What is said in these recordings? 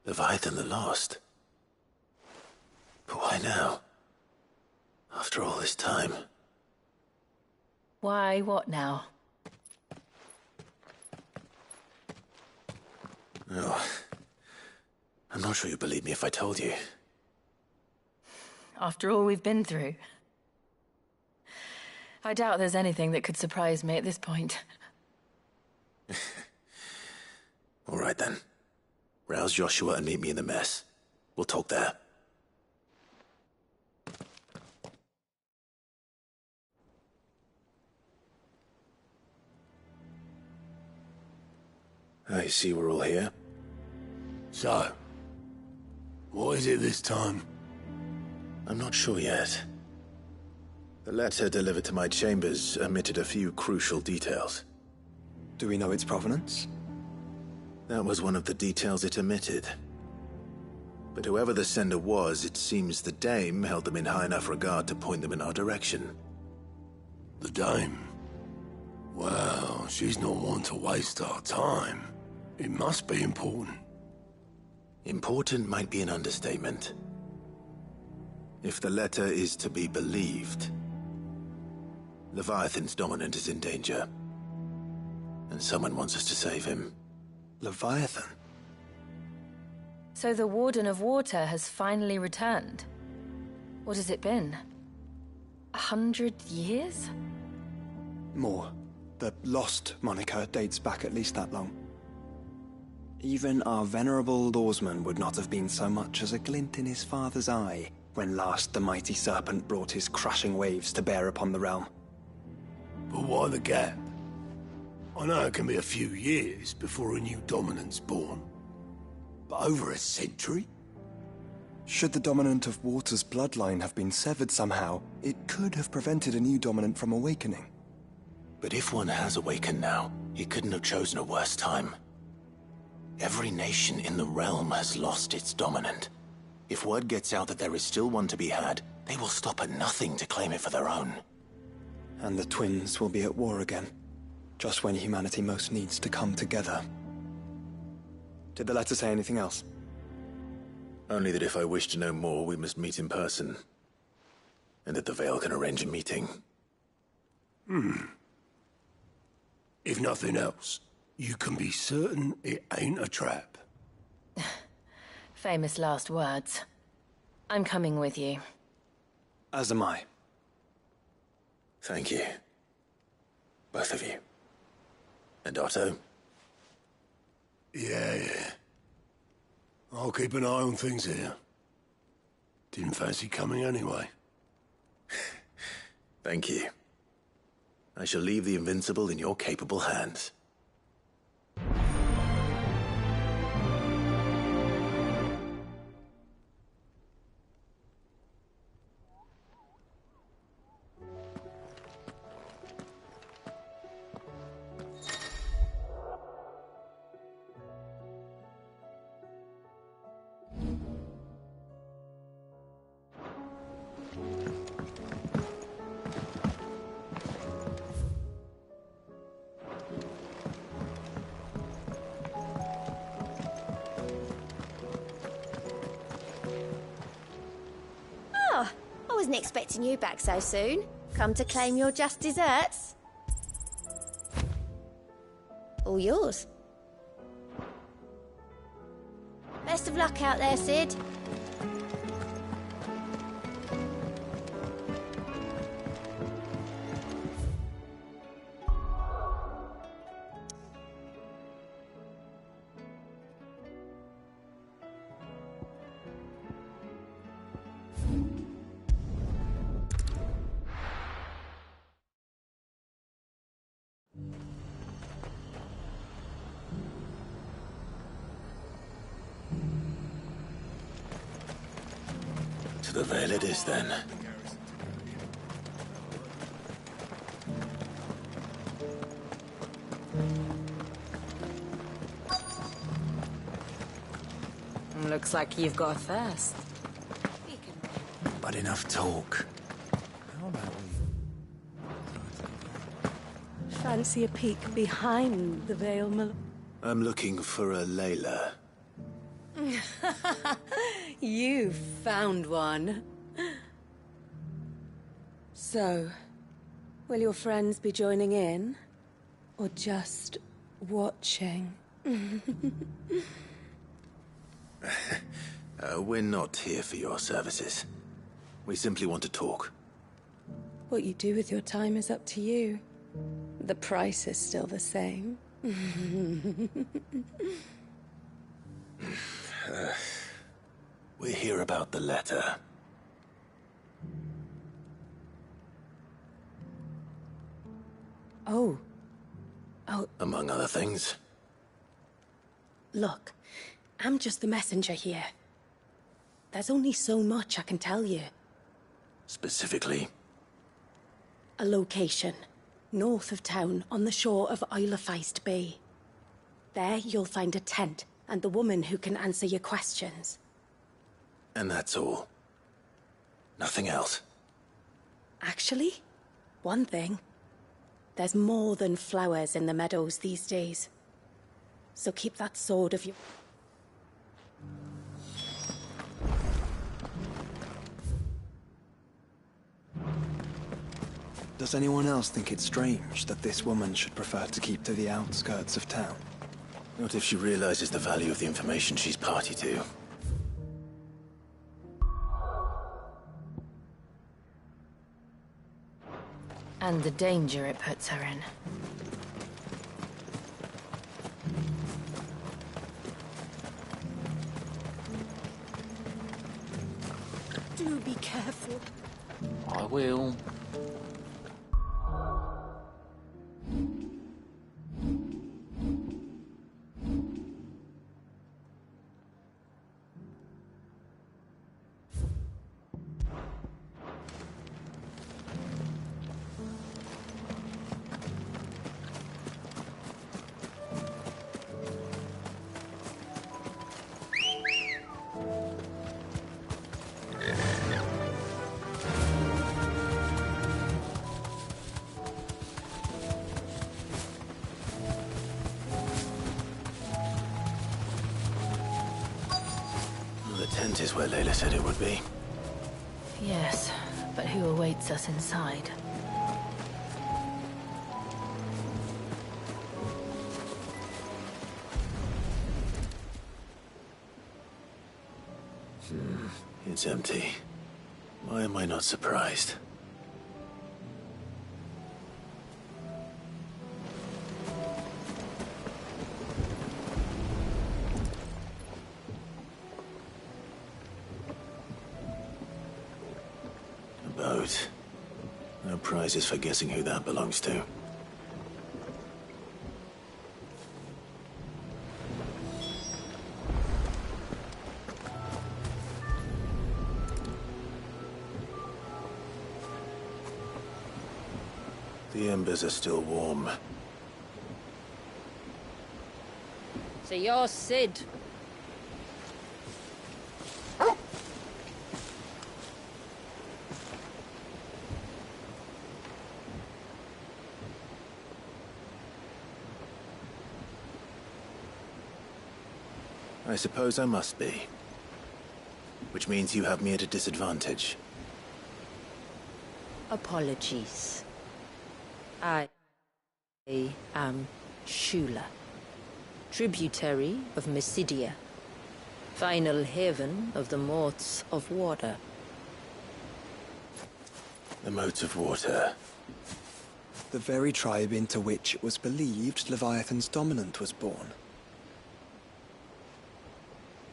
Leviathan the Lost. But why now? After all this time. Why, what now? Oh, I'm not sure you'd believe me if I told you. After all we've been through. I doubt there's anything that could surprise me at this point. All right then. Rouse Joshua and meet me in the mess. We'll talk there. I see we're all here. So, what is it this time? I'm not sure yet. The letter delivered to my chambers omitted a few crucial details. Do we know its provenance? That was one of the details it omitted. But whoever the sender was, it seems the Dame held them in high enough regard to point them in our direction. The Dame? Well, she's not one to waste our time. It must be important. Important might be an understatement. If the letter is to be believed, Leviathan's dominant is in danger. And someone wants us to save him. Leviathan? So the Warden of Water has finally returned. What has it been? 100 years? More. The Lost moniker dates back at least that long. Even our venerable lawsman would not have been so much as a glint in his father's eye when last the mighty serpent brought his crushing waves to bear upon the realm. But why the gap? I know it can be a few years before a new dominant's born. But over a century? Should the dominant of Water's bloodline have been severed somehow, it could have prevented a new dominant from awakening. But if one has awakened now, he couldn't have chosen a worse time. Every nation in the realm has lost its dominant. If word gets out that there is still one to be had, they will stop at nothing to claim it for their own. And the twins will be at war again, just when humanity most needs to come together. Did the letter say anything else? Only that if I wish to know more, we must meet in person. And that the Veil can arrange a meeting. If nothing else, you can be certain it ain't a trap. Famous last words. I'm coming with you. As am I. Thank you. Both of you. And Otto? Yeah. I'll keep an eye on things here. Didn't fancy coming anyway. Thank you. I shall leave the Invincible in your capable hands. I wasn't expecting you back so soon. Come to claim your just desserts? All yours. Best of luck out there, Sid. To the Veil it is, then. Looks like you've got a thirst. But enough talk. How about we... Fancy a peek behind the veil, I'm looking for a Layla. You found one. So, will your friends be joining in? Or just watching? We're not here for your services. We simply want to talk. What you do with your time is up to you. The price is still the same. We're here about the letter. Oh. Among other things. Look, I'm just the messenger here. There's only so much I can tell you. Specifically? A location, north of town, on the shore of Isle of Feist Bay. There you'll find a tent, and the woman who can answer your questions. And that's all? Nothing else? Actually, one thing. There's more than flowers in the meadows these days. So keep that sword of yours. Does anyone else think it's strange that this woman should prefer to keep to the outskirts of town? Not if she realizes the value of the information she's party to. And the danger it puts her in. Do be careful. I will. The tent is where Layla said it would be. Yes, but who awaits us inside? It's empty. Why am I not surprised? A boat. No prizes for guessing who that belongs to. The embers are still warm. So you're Sid. I suppose I must be. Which means you have me at a disadvantage. Apologies. I am Shula, tributary of Mysidia, final haven of the Moats of Water. The Moats of Water. The very tribe into which it was believed Leviathan's dominant was born.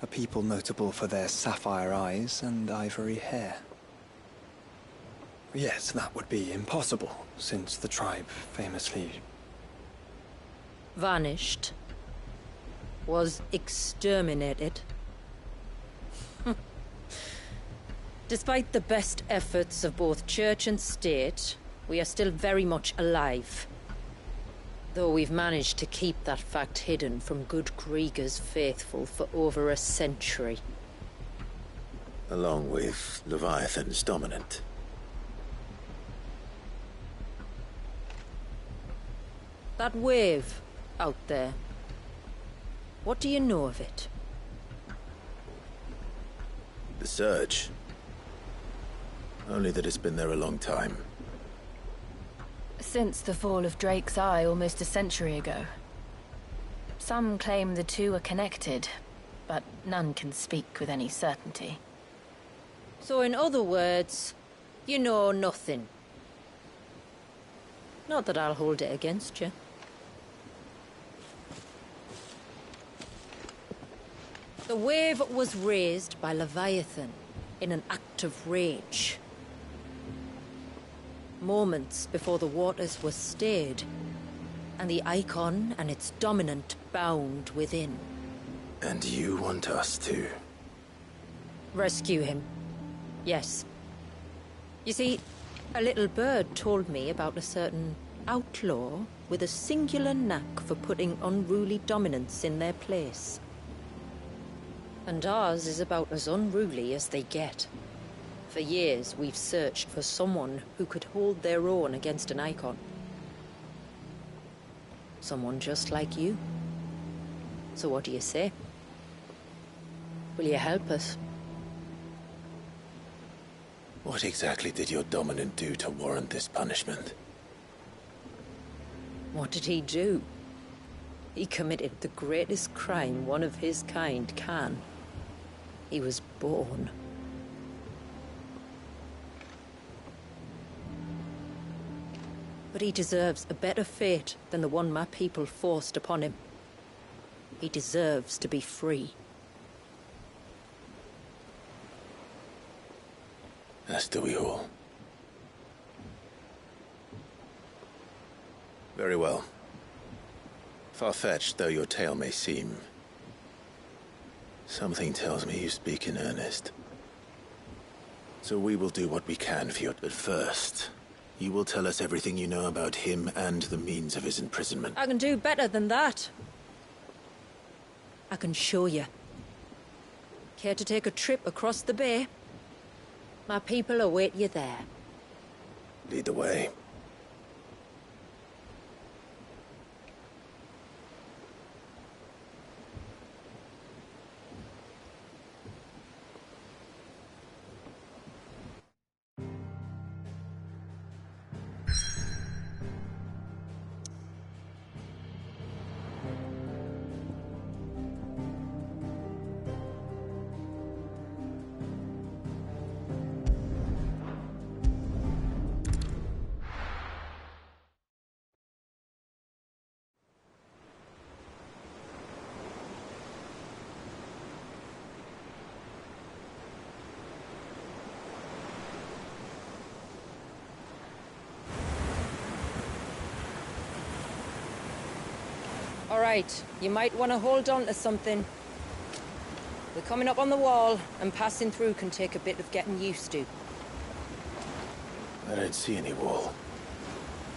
A people notable for their sapphire eyes and ivory hair. Yes, that would be impossible, since the tribe famously... Vanished. Was exterminated. Despite the best efforts of both church and state, we are still very much alive. Though we've managed to keep that fact hidden from good Krieger's faithful for over a century. Along with Leviathan's dominant. That wave out there. What do you know of it? surge. Only that it's been there a long time. Since the fall of Drake's Eye almost a century ago. Some claim the two are connected, but none can speak with any certainty. So in other words, you know nothing. Not that I'll hold it against you. The wave was raised by Leviathan in an act of rage. Moments before the waters were stayed, and the icon and its dominant bound within. And you want us to? Rescue him. Yes. You see, a little bird told me about a certain outlaw with a singular knack for putting unruly dominants in their place. And ours is about as unruly as they get. For years, we've searched for someone who could hold their own against an icon. Someone just like you. So what do you say? Will you help us? What exactly did your dominant do to warrant this punishment? What did he do? He committed the greatest crime one of his kind can. He was born. But he deserves a better fate than the one my people forced upon him. He deserves to be free. As do we all. Very well. Far-fetched though your tale may seem, something tells me you speak in earnest. So we will do what we can for you. But first, you will tell us everything you know about him and the means of his imprisonment. I can do better than that. I can show you. Care to take a trip across the bay? My people await you there. Lead the way. All right, you might want to hold on to something. We're coming up on the wall, and passing through can take a bit of getting used to. I don't see any wall.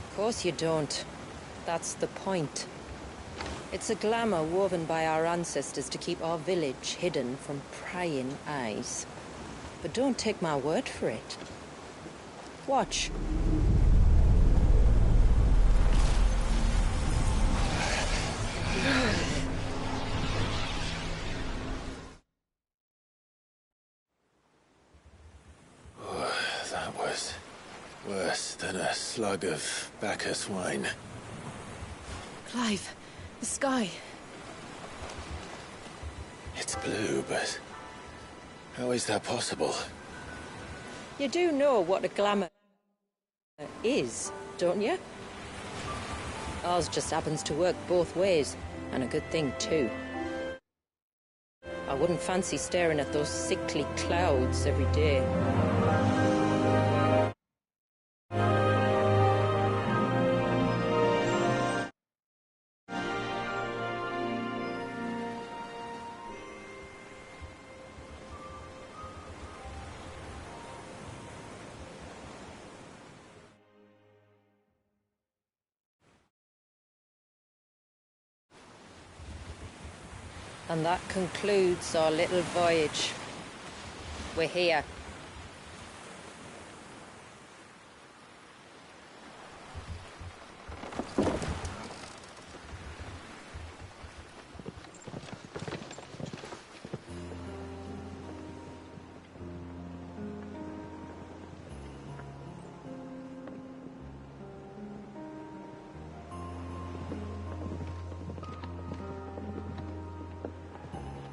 Of course you don't. That's the point. It's a glamour woven by our ancestors to keep our village hidden from prying eyes. But don't take my word for it. Watch. That was worse than a slug of Bacchus wine. Clive, the sky. It's blue, but how is that possible? You do know what a glamour is, don't you? Ours just happens to work both ways, and a good thing too. I wouldn't fancy staring at those sickly clouds every day. And that concludes our little voyage. We're here.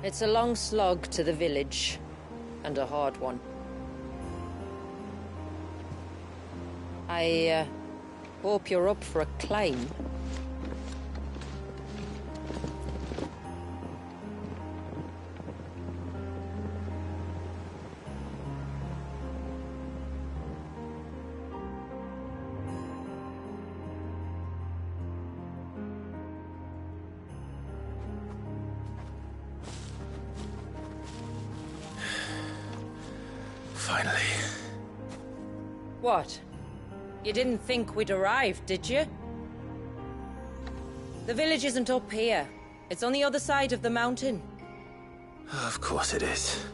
It's a long slog to the village, and a hard one. I hope you're up for a climb. Finally. What? You didn't think we'd arrived, did you? The village isn't up here. It's on the other side of the mountain. Of course it is.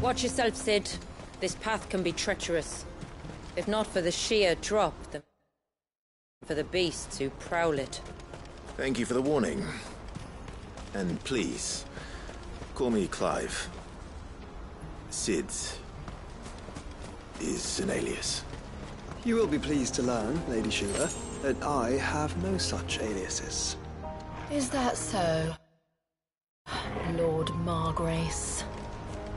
Watch yourself, Sid. This path can be treacherous. If not for the sheer drop, then for the beasts who prowl it. Thank you for the warning. And please, call me Clive. Sid is an alias. You will be pleased to learn, Lady Sheila, that I have no such aliases. Is that so? Lord Margrace.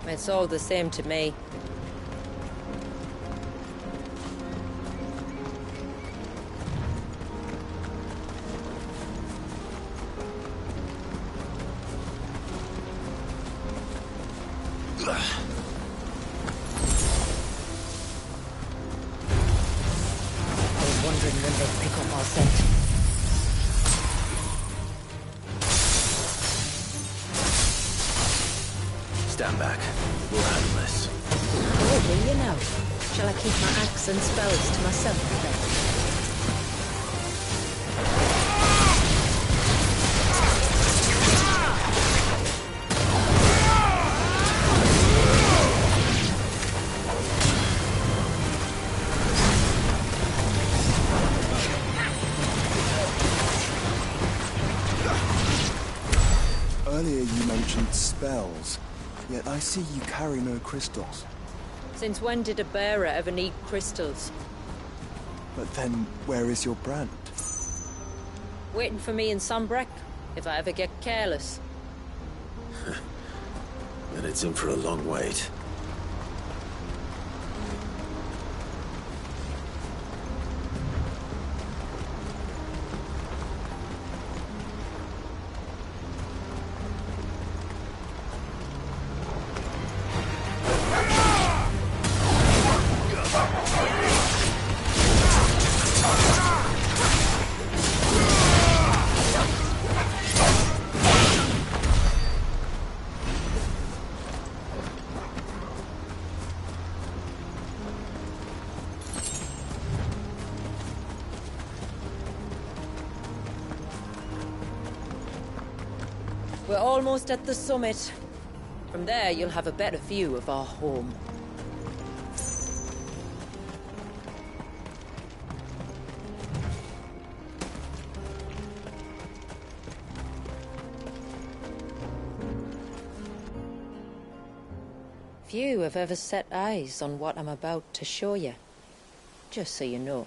It's all the same to me. I was wondering when they'd pick up our scent. Stand back. We'll handle this. Oh, will you now? Shall I keep my axe and spells to myself then? Earlier you mentioned spells, yet I see you carry no crystals. Since when did a bearer ever need crystals? But then, where is your brand? Waiting for me in Sunbreck, if I ever get careless. Then it's in for a long wait. We're almost at the summit. From there, you'll have a better view of our home. Few have ever set eyes on what I'm about to show you. Just so you know.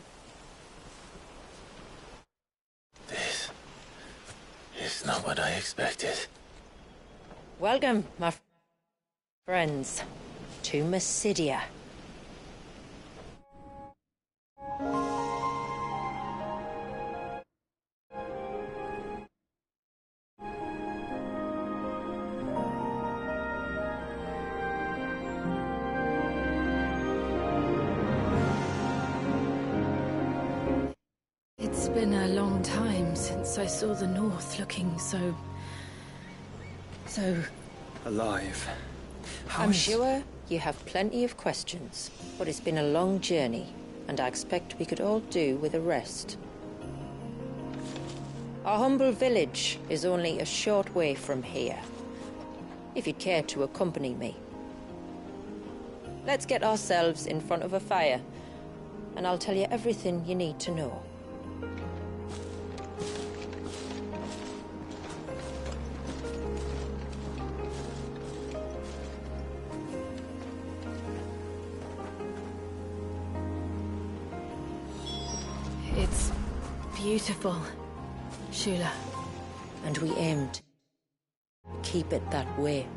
This is not what I expected. Welcome, my friends, to Mysidia. It's been a long time since I saw the North looking so Alive. I'm sure you have plenty of questions, but it's been a long journey, and I expect we could all do with a rest. Our humble village is only a short way from here, if you'd care to accompany me. Let's get ourselves in front of a fire, and I'll tell you everything you need to know. It's beautiful, Shula. And we aimed to keep it that way.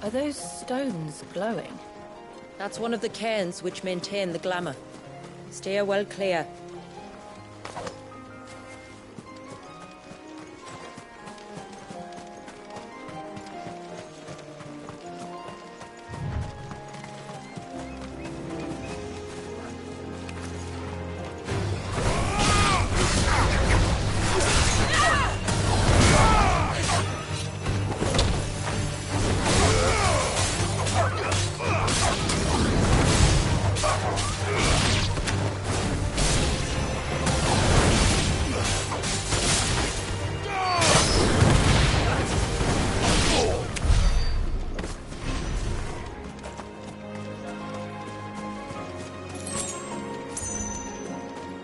Are those stones glowing? That's one of the cairns which maintain the glamour. Steer well clear.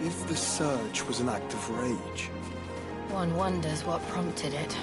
If the surge was an act of rage, One wonders what prompted it.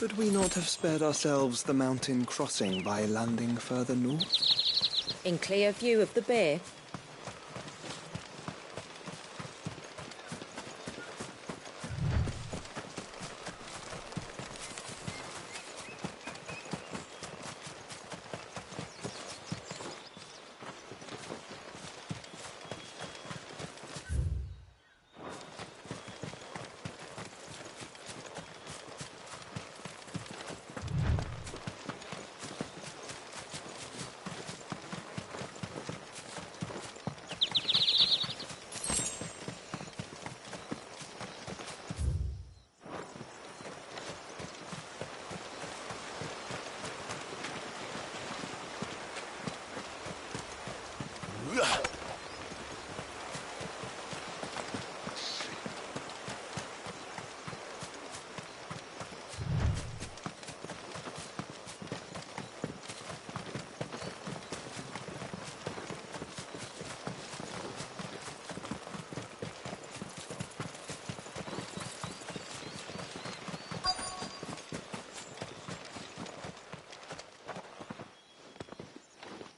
could we not have spared ourselves the mountain crossing by landing further north? In clear view of the bay?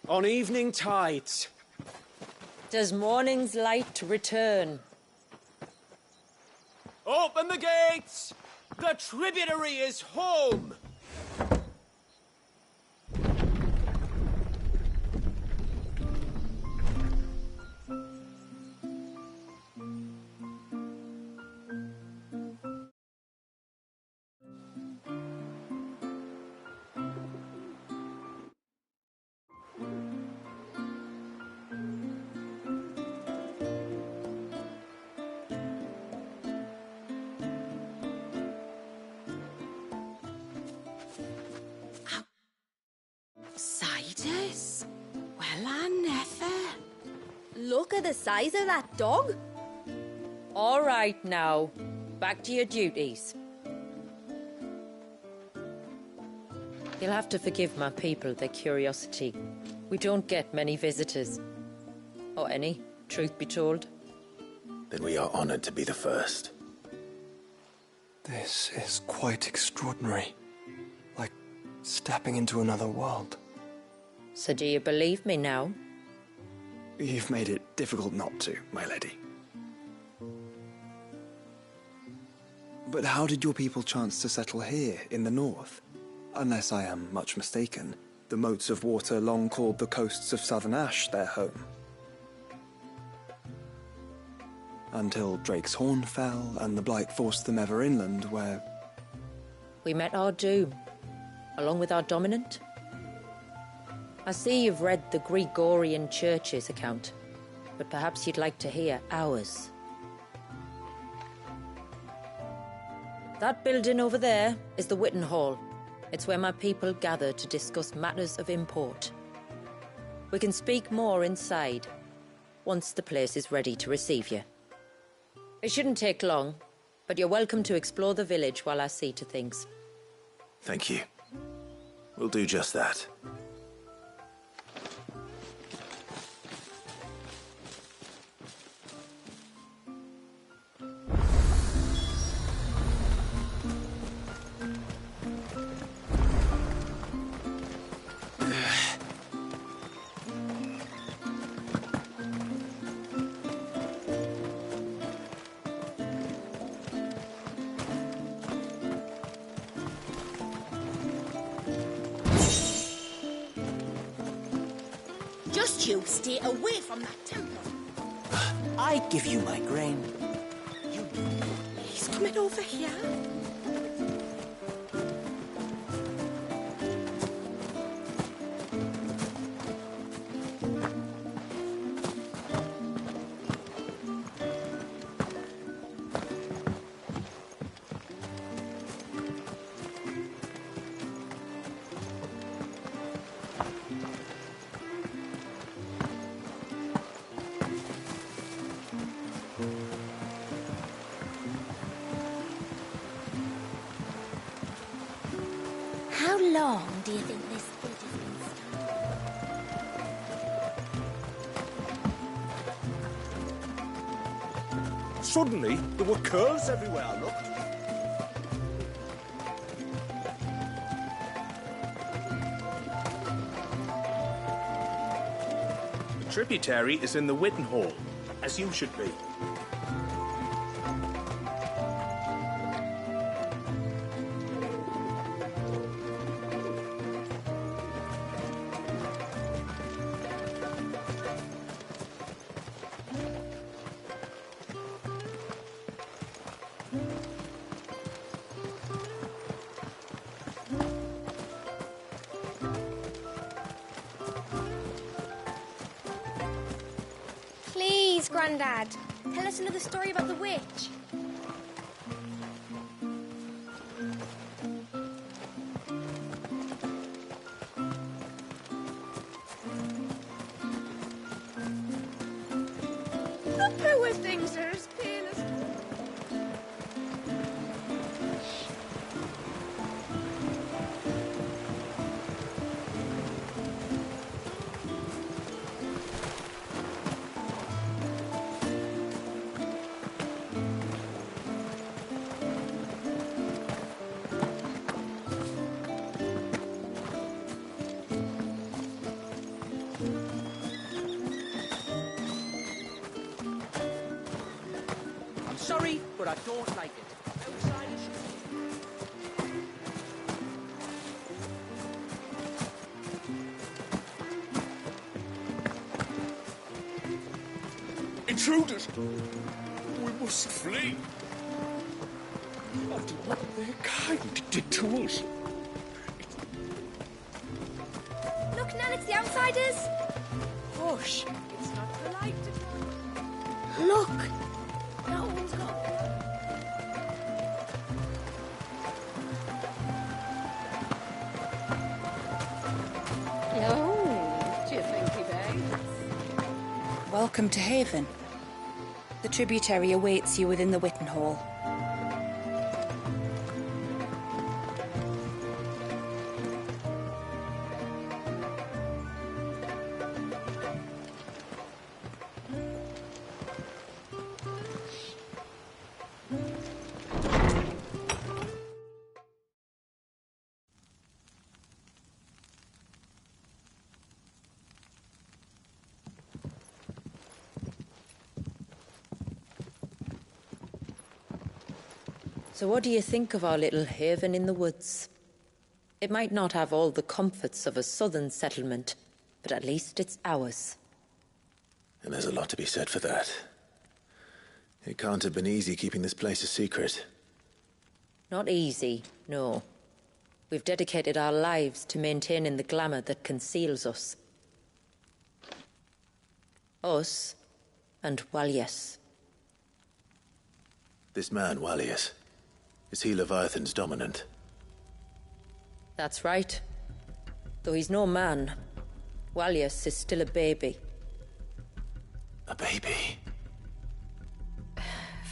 On evening tides. Does morning's light return? Open the gates! The tributary is home! Outsiders? Well, I never. Look at the size of that dog. All right now, back to your duties. You'll have to forgive my people their curiosity. We don't get many visitors. Or any, truth be told. Then we are honored to be the first. This is quite extraordinary. Like stepping into another world. So do you believe me now? You've made it difficult not to, my lady. But how did your people chance to settle here, in the north? Unless I am much mistaken, the moats of water long called the coasts of Southern Ash their home. Until Drake's Horn fell, and the Blight forced them ever inland, where... We met our doom, along with our dominant. I see you've read the Gregorian Church's account, but perhaps you'd like to hear ours. That building over there is the Witten Hall. It's where my people gather to discuss matters of import. We can speak more inside, once the place is ready to receive you. It shouldn't take long, but you're welcome to explore the village while I see to things. Thank you. We'll do just that. Just you stay away from that temple. I give you my grain. He's coming over here. How long do you think this bit has been standing? Suddenly, there were curls everywhere I looked. The tributary is in the Witten Hall, as you should be. Please, Grandad, tell us another story about the witch. The poor things are as pale as... sorry, but I don't like it. Outsiders should... Intruders! We must flee! After what their kind did to us. Look, Nan, it's the outsiders! Hush! It's not polite to... Look! No one's got... Oh, do you think he begs? Welcome to Haven. The tributary awaits you within the Witten Hall. So what do you think of our little haven in the woods? It might not have all the comforts of a southern settlement, but at least it's ours. And there's a lot to be said for that. It can't have been easy keeping this place a secret. Not easy, no. We've dedicated our lives to maintaining the glamour that conceals us. Us and Walyas. This man, Walyas, is he Leviathan's dominant? That's right. Though he's no man, Walyas is still a baby. A baby?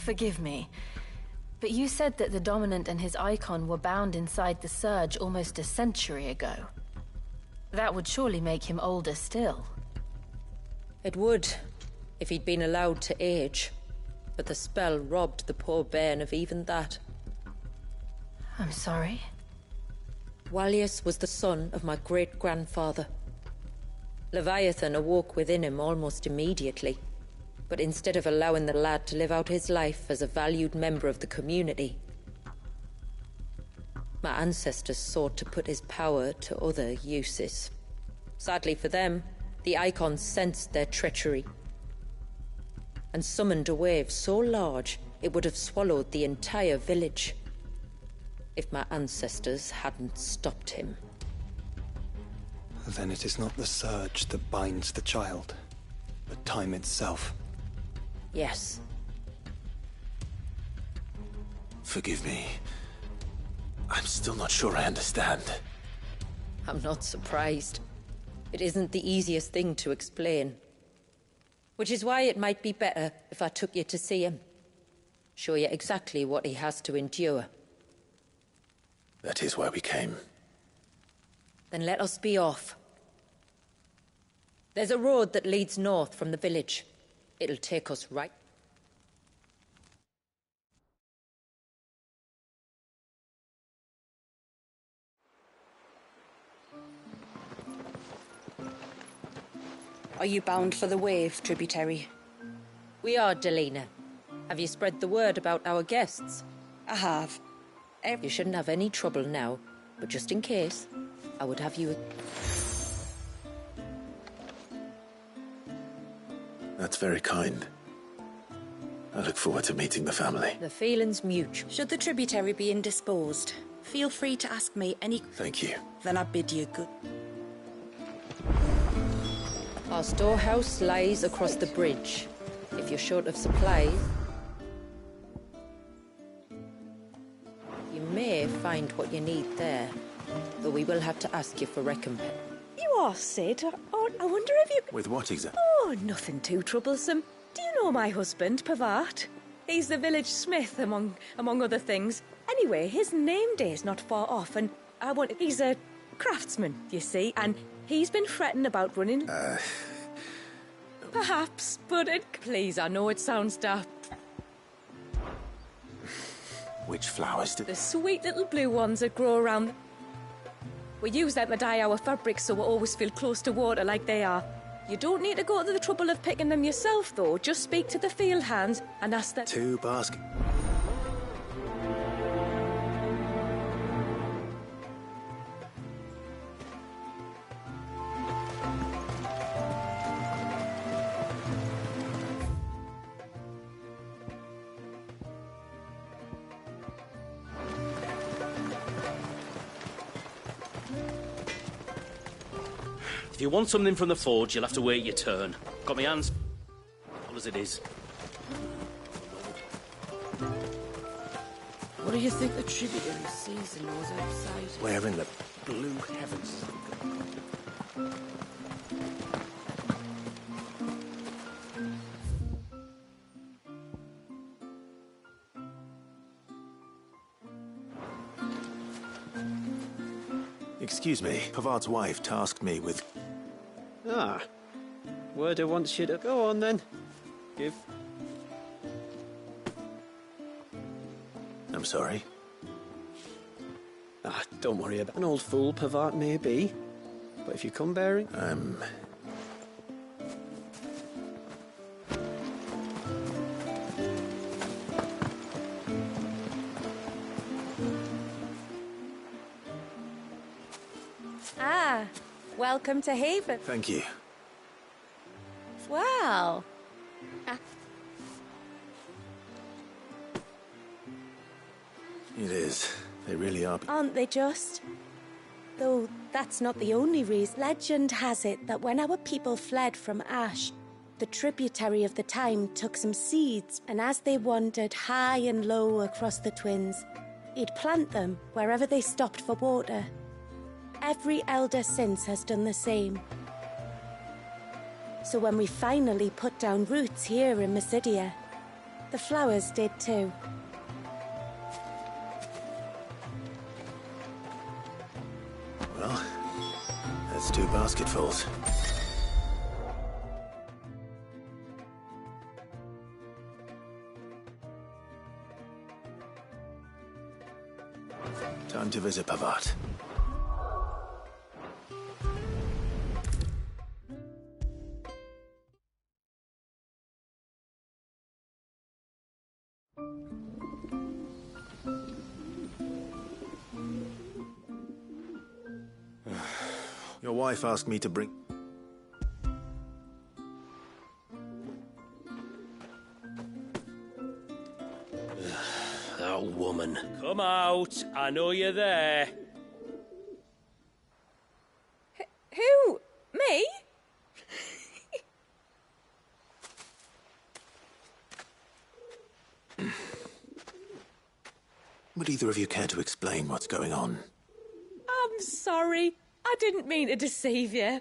Forgive me, but you said that the Dominant and his icon were bound inside the Surge almost a century ago. That would surely make him older still. It would, if he'd been allowed to age. But the spell robbed the poor bairn of even that. I'm sorry? Walyas was the son of my great-grandfather. Leviathan awoke within him almost immediately. But instead of allowing the lad to live out his life as a valued member of the community, my ancestors sought to put his power to other uses. Sadly for them, the icons sensed their treachery and summoned a wave so large it would have swallowed the entire village if my ancestors hadn't stopped him. Then it is not the surge that binds the child, but time itself. Yes. Forgive me. I'm still not sure I understand. I'm not surprised. It isn't the easiest thing to explain. Which is why it might be better if I took you to see him. Show you exactly what he has to endure. That is why we came. Then let us be off. There's a road that leads north from the village. It'll take us right... Are you bound for the wave, tributary? We are, Delina. Have you spread the word about our guests? I have. You shouldn't have any trouble now, but just in case, I would have you... That's very kind. I look forward to meeting the family. The feeling's mutual. Should the tributary be indisposed, feel free to ask me any... Thank you. Then I bid you good... Our storehouse lies across the bridge. If you're short of supplies, you may find what you need there, though we will have to ask you for recompense. You are, Sid. Oh, I wonder if you... With what exactly? Oh, nothing too troublesome. Do you know my husband, Pavart? He's the village smith, among other things. Anyway, his name day's not far off, and he's a craftsman, you see, and he's been fretting about running... Perhaps, but please, I know it sounds daft. Which flowers do... The sweet little blue ones that grow around... We use them to dye our fabrics so we always feel close to water like they are. You don't need to go to the trouble of picking them yourself, though. Just speak to the field hands and ask them. 2 baskets. If you want something from the forge, you'll have to wait your turn. Got my hands full as it is. What do you think the tributary sees and knows outside? Where in the blue heavens? Excuse me, Pavard's wife tasked me with... Ah. Word wants you to go on then. Give. I'm sorry. Ah, don't worry about an old fool Pavard may be. But if you come bearing... Ah, welcome to Haven. Thank you. Wow. It is. They really are. Aren't they just? Though that's not the only reason. Legend has it that when our people fled from Ash, the tributary of the time took some seeds, and as they wandered high and low across the Twins, he'd plant them wherever they stopped for water. Every elder since has done the same. So when we finally put down roots here in Mysidia, the flowers did too. Well, that's 2 basketfuls. Time to visit Pavard. Your wife asked me to bring... That woman. Come out. I know you're there. Who? Me? Would either of you care to explain what's going on? I'm sorry. I didn't mean to deceive you.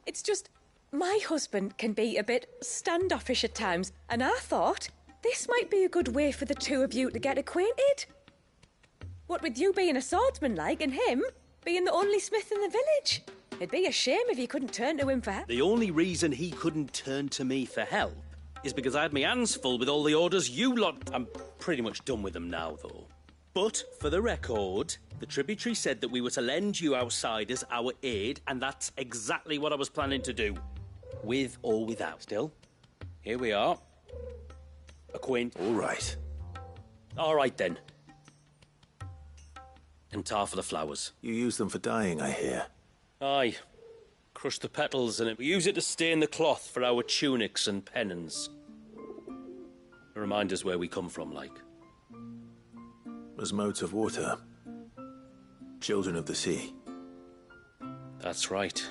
It's just, my husband can be a bit standoffish at times, and I thought this might be a good way for the two of you to get acquainted. What with you being a swordsman like, and him being the only smith in the village. It'd be a shame if you couldn't turn to him for help. The only reason he couldn't turn to me for help is because I had my hands full with all the orders you lot... I'm pretty much done with them now, though. But, for the record, the tributary said that we were to lend you outsiders our aid, and that's exactly what I was planning to do. With or without. Still, here we are. Acquaint. All right. All right, then. And tar for the flowers. You use them for dyeing, I hear. Aye. Crush the petals in it. We use it to stain the cloth for our tunics and pennons. Remind us where we come from, like. As modes of water. Children of the sea. That's right.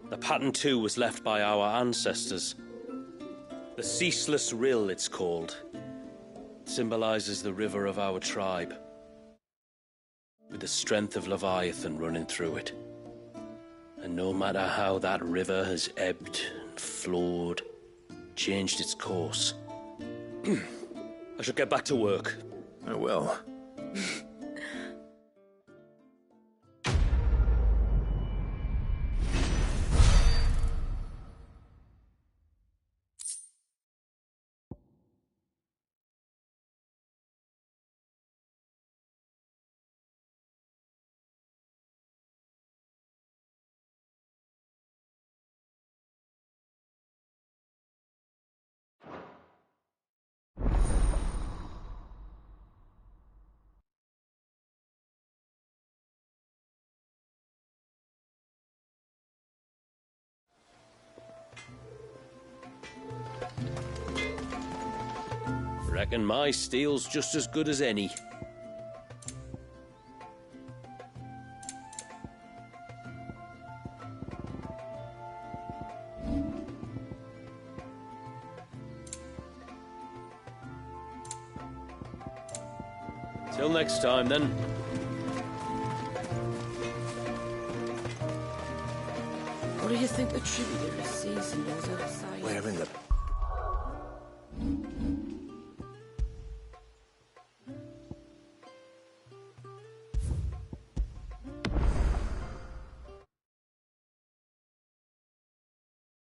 The pattern, too, was left by our ancestors. The Ceaseless Rill, it's called. It symbolizes the river of our tribe, with the strength of Leviathan running through it. And no matter how that river has ebbed and flowed, changed its course, I should get back to work. I will. reckon my steel's just as good as any. Till next time, then. What do you think the tributary sees and knows outside? We're in the...